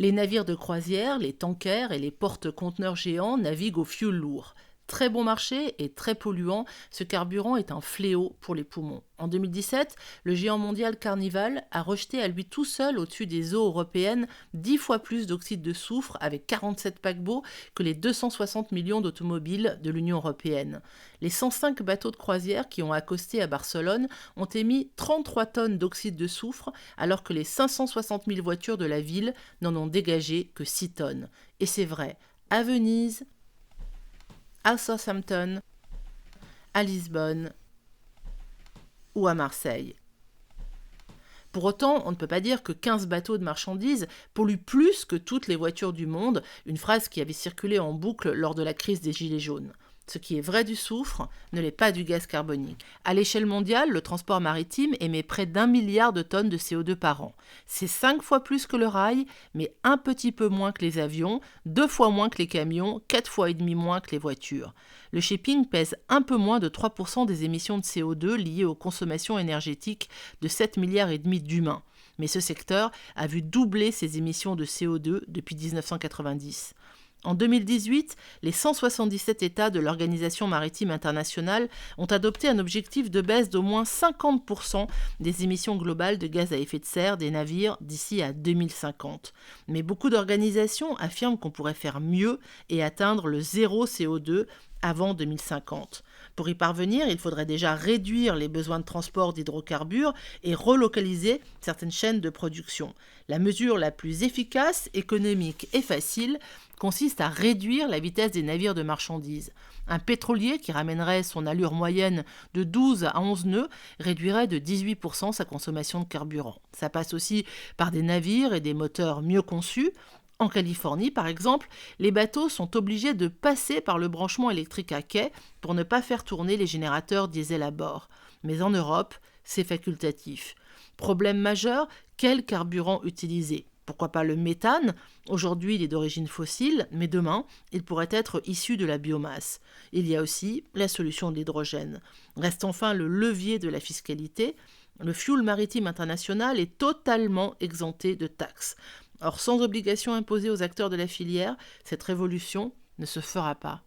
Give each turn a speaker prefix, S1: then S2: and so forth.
S1: Les navires de croisière, les tankers et les porte-conteneurs géants naviguent au fioul lourd. Très bon marché et très polluant, ce carburant est un fléau pour les poumons. En 2017, le géant mondial Carnival a rejeté à lui tout seul au-dessus des eaux européennes 10 fois plus d'oxyde de soufre avec 47 paquebots que les 260 millions d'automobiles de l'Union européenne. Les 105 bateaux de croisière qui ont accosté à Barcelone ont émis 33 tonnes d'oxyde de soufre alors que les 560 000 voitures de la ville n'en ont dégagé que 6 tonnes. Et c'est vrai, à Venise, à Southampton, à Lisbonne ou à Marseille. Pour autant, on ne peut pas dire que 15 bateaux de marchandises polluent plus que toutes les voitures du monde, une phrase qui avait circulé en boucle lors de la crise des Gilets jaunes. Ce qui est vrai du soufre ne l'est pas du gaz carbonique. À l'échelle mondiale, le transport maritime émet près d'1 milliard de tonnes de CO2 par an. C'est 5 fois plus que le rail, mais un petit peu moins que les avions, 2 fois moins que les camions, 4 fois et demi moins que les voitures. Le shipping pèse un peu moins de 3% des émissions de CO2 liées aux consommations énergétiques de 7 milliards et demi d'humains. Mais ce secteur a vu doubler ses émissions de CO2 depuis 1990. En 2018, les 177 États de l'Organisation maritime internationale ont adopté un objectif de baisse d'au moins 50% des émissions globales de gaz à effet de serre des navires d'ici à 2050. Mais beaucoup d'organisations affirment qu'on pourrait faire mieux et atteindre le zéro CO2 avant 2050. Pour y parvenir, il faudrait déjà réduire les besoins de transport d'hydrocarbures et relocaliser certaines chaînes de production. La mesure la plus efficace, économique et facile consiste à réduire la vitesse des navires de marchandises. Un pétrolier qui ramènerait son allure moyenne de 12 à 11 nœuds réduirait de 18% sa consommation de carburant. Ça passe aussi par des navires et des moteurs mieux conçus. En Californie, par exemple, les bateaux sont obligés de passer par le branchement électrique à quai pour ne pas faire tourner les générateurs diesel à bord. Mais en Europe, c'est facultatif. Problème majeur, quel carburant utiliser ? Pourquoi pas le méthane ? Aujourd'hui, il est d'origine fossile, mais demain, il pourrait être issu de la biomasse. Il y a aussi la solution de l'hydrogène. Reste enfin le levier de la fiscalité. Le fioul maritime international est totalement exempté de taxes. Or, sans obligation imposée aux acteurs de la filière, cette révolution ne se fera pas.